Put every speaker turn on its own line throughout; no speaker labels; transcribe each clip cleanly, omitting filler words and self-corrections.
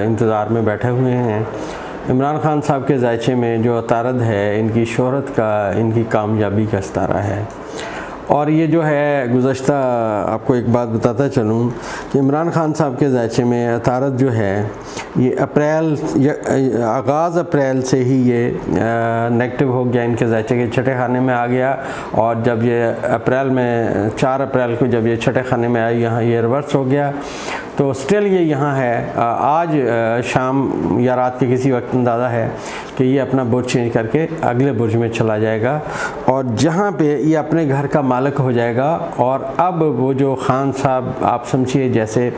इंतज़ार में बैठे हुए हैं। इमरान खान साहब के जायचे में जो अतारद है, इनकी शोहरत का, इनकी कामयाबी का सितारा है। और ये जो है गुज़श्ता आपको एक बात बताता चलूँ कि इमरान खान साहब के जायचे में अतारद जो है ये आगाज़ अप्रैल से ही ये नेगेटिव हो गया, इनके जायचे के छठे खाने में आ गया। और जब ये अप्रैल में 4 अप्रैल को जब ये छठे खाने में आई, यहाँ ये रिवर्स हो गया। तो स्टिल ये यहाँ है। आज शाम या रात के किसी वक्त अंदाज़ा है कि ये अपना बुर्ज चेंज करके अगले बुर्ज में चला जाएगा और जहाँ पे ये अपने घर का मालिक हो जाएगा। और अब वो जो खान साहब आप समझिए जैसे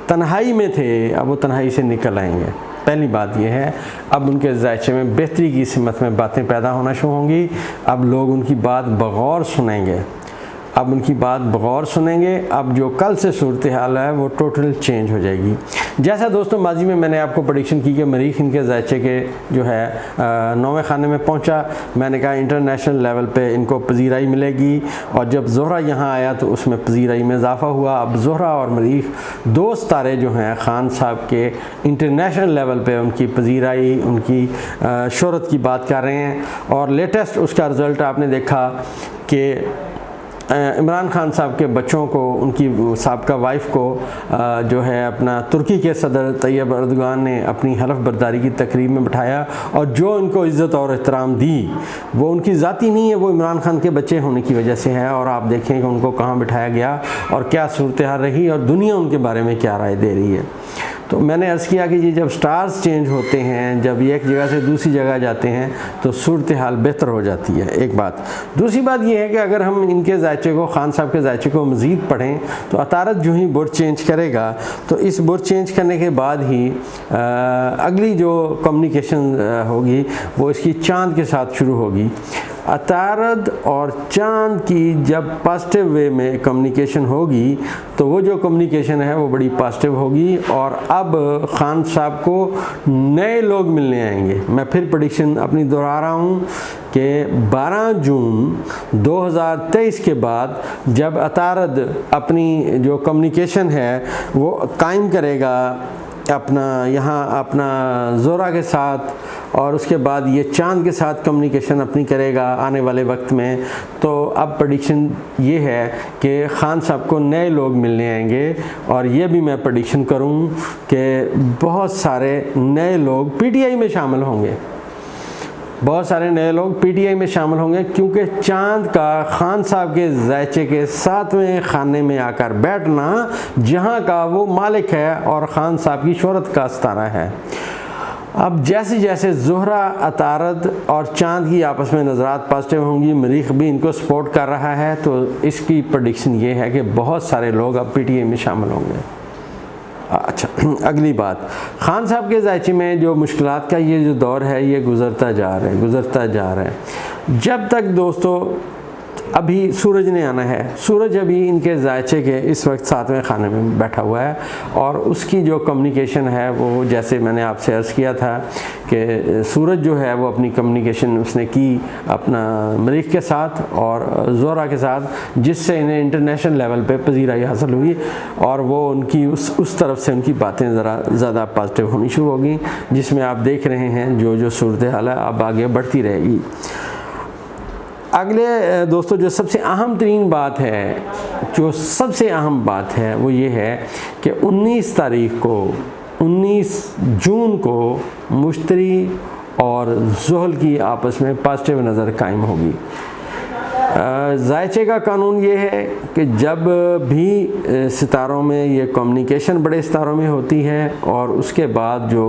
तन्हाई में थे, अब वो तन्हाई से निकल आएंगे। पहली बात ये है, अब उनके जायचे में बेहतरी की सिमत में बातें पैदा होना शुरू होंगी। अब लोग उनकी बात बगौर सुनेंगे, अब उनकी बात बगौर सुनेंगे। अब जो कल से सूरत हाल है वो टोटल चेंज हो जाएगी। जैसा दोस्तों माजी में मैंने आपको प्रेडिक्शन की कि मरीख इनके जायचे के जो है 9वें खाने में पहुंचा। मैंने कहा इंटरनेशनल लेवल पे इनको पजीराई मिलेगी। और जब ज़ोहरा यहाँ आया तो उसमें पजीराई में इजाफ़ा हुआ। अब ज़ोहरा और मरीख दो सितारे जो हैं खान साहब के इंटरनेशनल लेवल पे उनकी पजीराई, उनकी शोहरत की बात कर रहे हैं। और लेटेस्ट उसका रिज़ल्ट आपने देखा कि इमरान खान साहब के बच्चों को, उनकी साबका वाइफ को जो है अपना तुर्की के सदर तैयब अर्दगान ने अपनी हलफ बर्दारी की तकरीब में बिठाया। और जो इनको इज़्ज़त और एहतराम दी वो उनकी ज़ाती नहीं है, वो इमरान खान के बच्चे होने की वजह से है। और आप देखें कि उनको कहाँ बिठाया गया और क्या सूरत हाल रही और दुनिया उनके बारे में क्या राय दे रही है। तो मैंने अर्ज़ किया कि ये जब स्टार्स चेंज होते हैं, जब ये एक जगह से दूसरी जगह जाते हैं तो सूरत हाल बेहतर हो जाती है, एक बात। दूसरी बात ये है कि अगर हम इनके जायचे को, खान साहब के जायचे को मज़ीद पढ़ें तो अतारद जो ही बुर्ज चेंज करेगा तो इस बुर्ज चेंज करने के बाद ही अगली जो कम्युनिकेशन होगी वो इसकी चाँद के साथ शुरू होगी। अतारद और चाँद की जब पॉजिटिव वे में कम्युनिकेशन होगी तो वो जो कम्युनिकेशन है वो बड़ी पॉजिटिव होगी। और अब खान साहब को नए लोग मिलने आएंगे। मैं फिर प्रेडिक्शन अपनी दोहरा रहा हूँ कि 12 जून 2023 के बाद जब अतारद अपनी जो कम्युनिकेशन है वो कायम करेगा अपना यहाँ अपना ज़ोहरा के साथ और उसके बाद ये चाँद के साथ कम्युनिकेशन अपनी करेगा आने वाले वक्त में, तो अब प्रेडिक्शन ये है कि खान साहब को नए लोग मिलने आएंगे। और ये भी मैं प्रेडिक्शन करूँ कि बहुत सारे नए लोग पीटीआई में शामिल होंगे, बहुत सारे नए लोग पीटीआई में शामिल होंगे, क्योंकि चाँद का खान साहब के जायचे के 7वें खाने में आकर बैठना, जहाँ का वो मालिक है और खान साहब की शोहरत का सितारा है। अब जैसे जैसे ज़ोहरा, अतारद और चाँद की आपस में नज़रात पॉजिटिव होंगी, मरीख भी इनको सपोर्ट कर रहा है, तो इसकी प्रेडिक्शन ये है कि बहुत सारे लोग अब पीटीआई में शामिल होंगे। अच्छा, अगली बात, खान साहब के जायचे में जो मुश्किलात का ये जो दौर है ये गुज़रता जा रहा है। जब तक दोस्तों अभी सूरज ने आना है, सूरज अभी इनके जायचे के इस वक्त 7वें खाने में बैठा हुआ है और उसकी जो कम्युनिकेशन है वो, जैसे मैंने आपसे अर्ज़ किया था कि सूरज जो है वो अपनी कम्युनिकेशन उसने की अपना मरीख के साथ और ज़ोहरा के साथ, जिससे इन्हें इंटरनेशनल लेवल पे पजीराई हासिल हुई और वो उनकी उस तरफ से उनकी बातें ज़रा ज़्यादा पॉजिटिव होनी शुरू होगी, जिसमें आप देख रहे हैं जो सूरत हाल है अब आगे बढ़ती रहेगी। अगले दोस्तों जो सबसे अहम तरीन बात है, जो सबसे अहम बात है वो ये है कि 19 जून को मुश्तरी और ज़ुहल की आपस में पॉजिटिव नज़र कायम होगी। जायचे का कानून ये है कि जब भी सितारों में ये कम्युनिकेशन बड़े सितारों में होती है और उसके बाद जो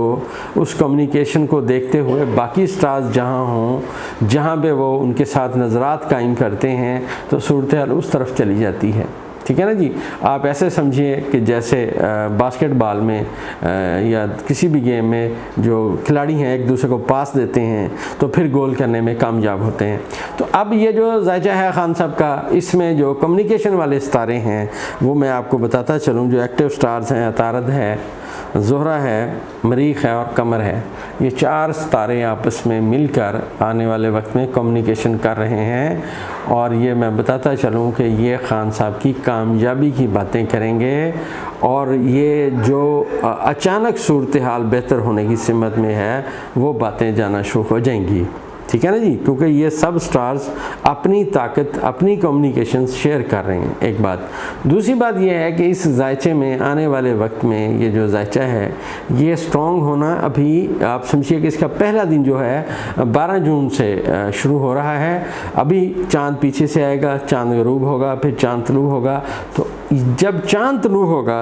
उस कम्युनिकेशन को देखते हुए बाकी स्टार्स जहाँ हों, जहाँ पे वो उनके साथ नज़रात कायम करते हैं तो सूरत हाल उस तरफ चली जाती है। ठीक है ना जी। आप ऐसे समझिए कि जैसे बास्केटबॉल में या किसी भी गेम में जो खिलाड़ी हैं एक दूसरे को पास देते हैं तो फिर गोल करने में कामयाब होते हैं। तो अब ये जो जायचा है खान साहब का, इसमें जो कम्युनिकेशन वाले सितारे हैं वो मैं आपको बताता चलूँ। जो एक्टिव स्टार्स हैं, अतारद है, ज़ोहरा है, मरीख है और कमर है। ये 4 सितारे आपस में मिलकर आने वाले वक्त में कम्युनिकेशन कर रहे हैं। और ये मैं बताता चलूँ कि ये खान साहब की कामयाबी की बातें करेंगे और ये जो अचानक सूरत हाल बेहतर होने की सिमत में है वो बातें जाना शुरू हो जाएंगी। ठीक है ना जी, क्योंकि ये सब स्टार्स अपनी ताकत, अपनी कम्युनिकेशन शेयर कर रहे हैं, एक बात। दूसरी बात ये है कि इस जायचे में आने वाले वक्त में ये जो जायचा है ये स्ट्रॉन्ग होना, अभी आप समझिए कि इसका पहला दिन जो है 12 जून से शुरू हो रहा है। अभी चाँद पीछे से आएगा, चाँद गरूब होगा, फिर चाँद तलू होगा। तो जब चाँद तलू होगा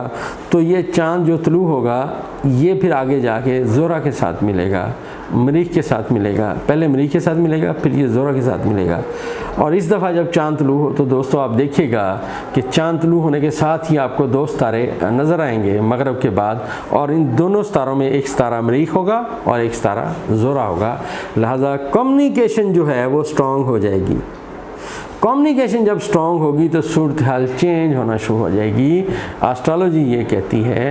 तो ये चाँद जो तलू होगा ये फिर आगे जाके ज़ोहरा के साथ मिलेगा, मरीख के साथ मिलेगा, पहले मरीख के साथ मिलेगा, फिर ये ज़ोहरा के साथ मिलेगा। और इस दफ़ा जब चाँद तलू हो तो दोस्तों आप देखिएगा कि चाँद तलू होने के साथ ही आपको 2 सितारे नज़र आएंगे मगरिब के बाद, और इन दोनों सितारों में एक सितारा मरीख होगा और एक सितारा ज़ोहरा होगा। लिहाजा कम्युनिकेशन जो है वो स्ट्रॉन्ग हो जाएगी। कम्युनिकेशन जब स्ट्रॉन्ग होगी तो सूरत हाल चेंज होना शुरू हो जाएगी। एस्ट्रोलॉजी ये कहती है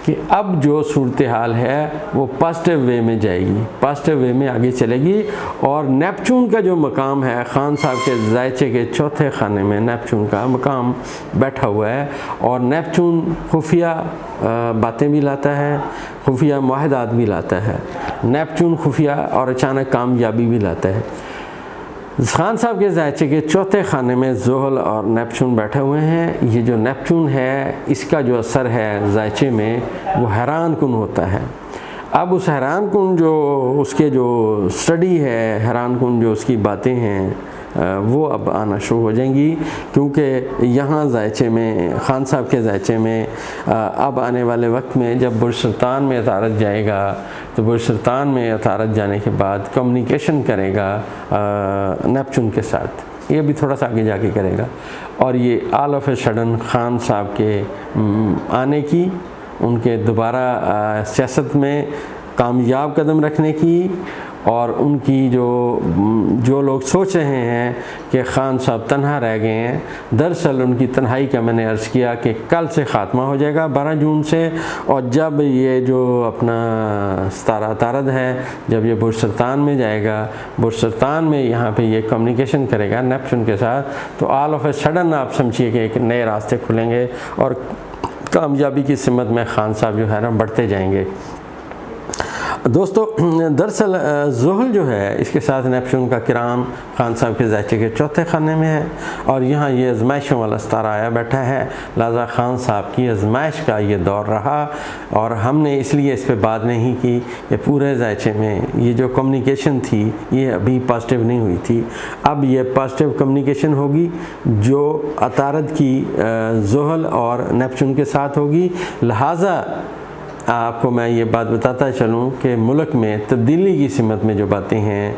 कि अब जो सूरत हाल है वो पॉजिटिव वे में जाएगी, पॉजिटिव वे में आगे चलेगी। और नेपच्यून का जो मकाम है, खान साहब के जायचे के चौथे खाने में नेपच्यून का मकाम बैठा हुआ है। और नेपच्यून खुफिया बातें भी लाता है, खुफिया मुआहदात भी लाता है। नेपच्यून खुफिया और अचानक कामयाबी भी लाता है। खान साहब के जायचे के चौथे खाने में ज़ोहल और नेपच्यून बैठे हुए हैं। ये जो नेपच्यून है इसका जो असर है जायचे में वो हैरान कुन होता है। अब उस हैरान कुन जो उसके जो स्टडी है, हैरान कुन जो उसकी बातें हैं वो अब आना शुरू हो जाएंगी, क्योंकि यहाँ जायचे में, खान साहब के जायचे में अब आने वाले वक्त में जब बुर्ज सुल्तान में अतारत जाएगा तो बुर्ज सुल्तान में अतारत जाने के बाद कम्युनिकेशन करेगा नेपच्यून के साथ। ये भी थोड़ा सा आगे जाके करेगा। और ये all of a sudden Khan साहब के आने की, उनके दोबारा सियासत में कामयाब कदम रखने की, और उनकी जो लोग सोच रहे हैं कि खान साहब तन्हा रह गए हैं, दरअसल उनकी तन्हाई का मैंने अर्ज़ किया कि कल से ख़ात्मा हो जाएगा 12 जून से। और जब ये जो अपना सितारा तारद है, जब ये बुर्ज सुल्तान में जाएगा, बुर्ज सुल्तान में यहाँ पे ये कम्युनिकेशन करेगा नेपच्यून के साथ, तो ऑल ऑफ ए सडन आप समझिए कि एक नए रास्ते खुलेंगे और कामयाबी की सिमत में खान साहब जो है ना बढ़ते जाएंगे। दोस्तों दरअसल ज़ोहल जो है इसके साथ नेपच्यून का किराम खान साहब के जायचे के चौथे खाने में है, और यहाँ ये आजमाइशों वाला सितारा आया बैठा है। लिहाजा खान साहब की आजमाइश का ये दौर रहा, और हमने इसलिए इस पर बात नहीं की कि पूरे जायचे में ये जो कम्युनिकेशन थी ये अभी पॉजिटिव नहीं हुई थी। अब ये पॉजिटिव कम्युनिकेशन होगी जो अतारत की ज़ोहल और नेपच्यून के साथ होगी। लिहाजा आपको मैं ये बात बताता चलूँ कि मुल्क में तब्दीली की सिमत में जो बातें हैं,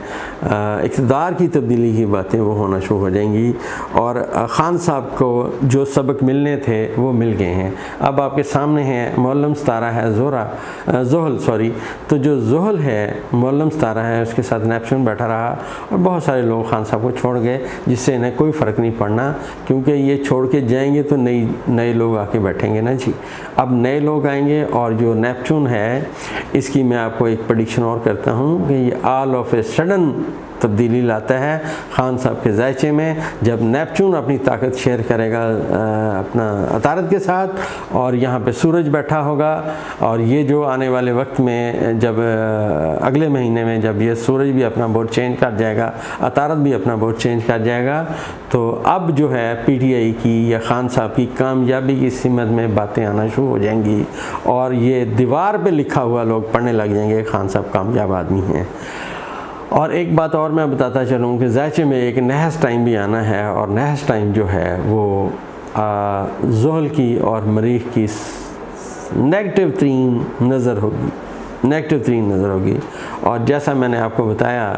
इक़्तिदार की तब्दीली की बातें वो होना शुरू हो जाएंगी। और ख़ान साहब को जो सबक मिलने थे वो मिल गए हैं। अब आपके सामने है मुअल्लम सितारा है ज़ोहल, तो जो ज़ोहल है मुअल्लम सितारा है, उसके साथ नेपच्यून बैठा रहा और बहुत सारे लोग ख़ान साहब को छोड़ गए, जिससे इन्हें कोई फ़र्क नहीं पड़ना, क्योंकि ये छोड़ के जाएंगे तो नए लोग आके बैठेंगे ना जी। अब नए लोग आएंगे, और जो नेपच्यून है इसकी मैं आपको एक प्रेडिक्शन और करता हूँ कि ये ऑल ऑफ ए सडन तब्दीली लाता है खान साहब के जायचे में। जब नेपच्यून अपनी ताकत शेयर करेगा अपना अतारत के साथ, और यहाँ पे सूरज बैठा होगा, और ये जो आने वाले वक्त में जब अगले महीने में जब ये सूरज भी अपना बोर्ड चेंज कर जाएगा, अतारत भी अपना बोर्ड चेंज कर जाएगा, तो अब जो है PTI की या खान साहब की कामयाबी की सिमत में बातें आना शुरू हो जाएंगी, और ये दीवार पे लिखा हुआ लोग पढ़ने लग जाएंगे खान साहब कामयाब आदमी हैं। और एक बात और मैं बताता चलूँ कि जायचे में एक नहस टाइम भी आना है, और नहस टाइम जो है वो ज़ोहल की और मरीख की नेगेटिव तीन नज़र होगी। और जैसा मैंने आपको बताया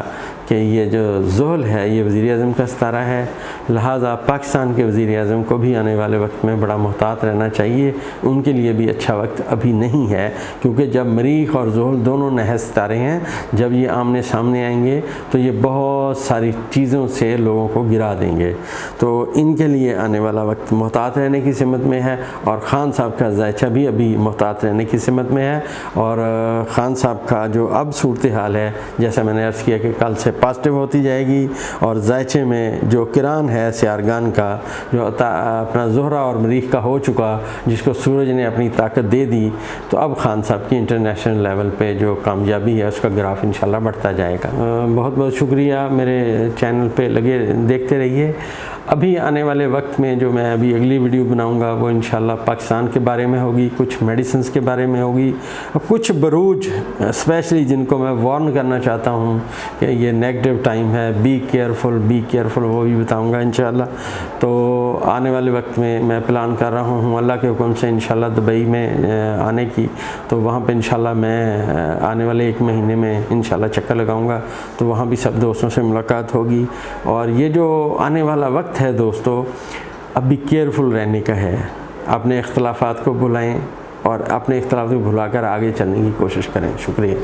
कि ये जो ज़ोहल है ये वज़ीर-ए-आज़म का सितारा है, लिहाजा पाकिस्तान के वज़ीर-ए-आज़म को भी आने वाले वक्त में बड़ा मुहतात रहना चाहिए। उनके लिए भी अच्छा वक्त अभी नहीं है, क्योंकि जब मरीख और ज़ोहल दोनों नहे सितारे हैं, जब ये आमने सामने आएंगे तो ये बहुत सारी चीज़ों से लोगों को गिरा देंगे। तो इनके लिए आने वाला वक्त मुहतात रहने की सिमत में है, और ख़ान साहब का ज़ायचा भी अभी मुहतात रहने की सिमत में है। और ख़ान साहब का जो अब सूरत हाल है, जैसा मैंने अर्ज़ किया कि कल से पॉजिटिव होती जाएगी, और ज़ायचे में जो किरान है सियारगान का, जो अपना ज़ोहरा और मरीख का हो चुका, जिसको सूरज ने अपनी ताकत दे दी, तो अब ख़ान साहब की इंटरनेशनल लेवल पे जो कामयाबी है उसका ग्राफ इंशाल्लाह बढ़ता जाएगा। बहुत बहुत शुक्रिया, मेरे चैनल पे लगे देखते रहिए। अभी आने वाले वक्त में जो मैं अभी अगली वीडियो बनाऊंगा वो इंशाल्लाह पाकिस्तान के बारे में होगी, कुछ मेडिसिन्स के बारे में होगी, कुछ बरूज स्पेशली जिनको मैं वार्न करना चाहता हूँ कि ये नेगेटिव टाइम है, बी केयरफुल, वो भी बताऊंगा इंशाल्लाह। तो आने वाले वक्त में मैं प्लान कर रहा हूँ अल्लाह के हुक्म से इंशाल्लाह दुबई में आने की, तो वहाँ पे इंशाल्लाह मैं आने वाले 1 महीने में इंशाल्लाह चक्कर लगाऊंगा, तो वहाँ भी सब दोस्तों से मुलाकात होगी। और ये जो आने वाला वक्त है दोस्तों, अब भी केयरफुल रहने का है। अपने इख्तलाफात को भुलाएं और अपने इख्तलाफ को भुलाकर आगे चलने की कोशिश करें। शुक्रिया।